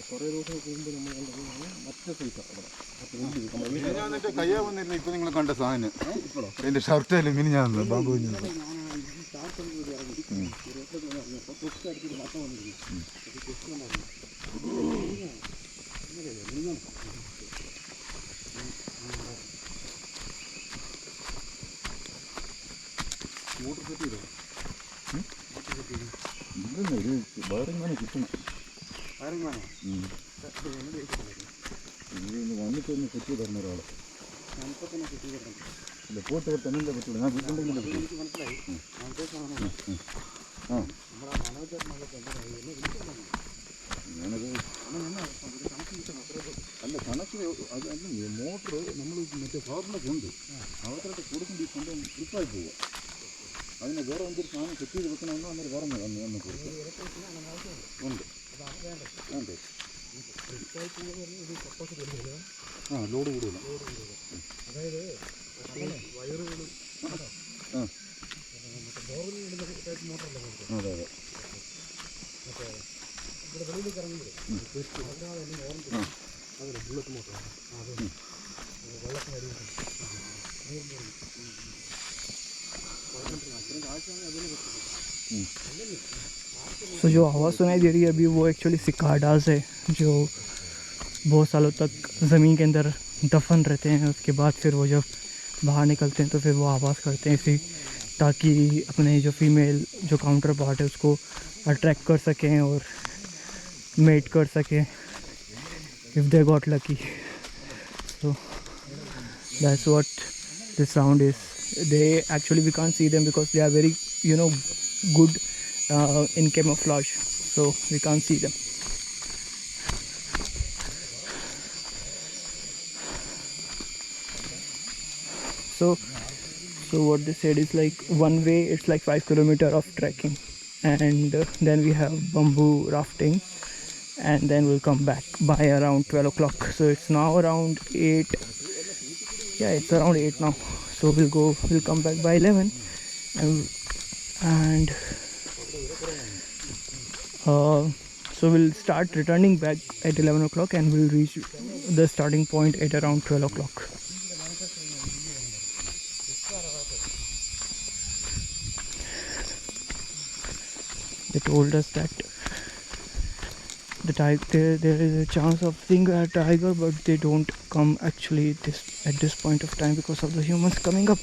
കുറേ ദിവസം പോകുമ്പോൾ നമ്മൾ കണ്ടത് മറ്റേ സൈസാണ്. കയ്യാ വന്നിരുന്നു. ഇപ്പൊ നിങ്ങൾ കണ്ട സാധനം എന്റെ ഷർട്ടല്ലേ മിനി ഞാൻ ബാബു മോട്ടർ സെറ്റ് ചെയ്തോ? ഇതൊരു വയറിങ്ങനെ കിട്ടണം. വന്നിട്ടൊന്ന് സെറ്റ് ചെയ്ത് തരുന്ന ഒരാൾ ഇല്ല. പോട്ട് തന്നെ പറ്റുള്ളൂ. ഞാൻ വീട്ടുണ്ടെങ്കിൽ ഞാനത് അല്ല കണക്ഷൻ അത് അല്ല മോട്ടർ നമ്മൾ മറ്റേ പവറിലൊക്കെ ഉണ്ട്. അവർക്കായിട്ട് കൊടുക്കുമ്പോൾ ഈ സംഭവം ട്രിപ്പായി പോവുക. അതിനെ വേറെ എന്തൊരു സാധനം സെറ്റ് ചെയ്ത് വെക്കണമെന്ന് അന്നേരം പറഞ്ഞു അന്ന് കൊടുക്കും. ഉണ്ട് ഉണ്ട്. ലോഡ് കൂടുതല. അതായത് വയറുകൾ അതെ അതെ. ഇവിടെ വെളിയിലേക്ക് ഇറങ്ങുമ്പോൾ അതല്ല ബുള്ളറ്റ് മോട്ടറാണ്. അത് വെള്ളത്തിനടി तो जो आवाज़ सुनाई दे रही है अभी वो एक्चुअली सिकाडास है जो बहुत सालों तक ज़मीन के अंदर दफन रहते हैं. उसके बाद फिर वो जब बाहर निकलते हैं तो फिर वो आवाज़ करते हैं इसी ताकि अपने जो फीमेल जो काउंटर पार्ट है उसको अट्रैक्ट कर सकें और मेट कर सकें if they got lucky. So that's what the sound is. They actually we can't see them because they are very good in camouflage, so we can't see them. So what they said is like one way it's like 5 kilometers of trekking, and then we have bamboo rafting, and then we'll come back by around 12 o'clock. So it's now around 8. Yeah, it's around 8 now. So we'll come back by 11, and so we'll start returning back at 11 o'clock, and we'll reach the starting point at around 12 o'clock. They told us that there is a chance of seeing a tiger, but they don't come actually at this point of time because of the humans coming up.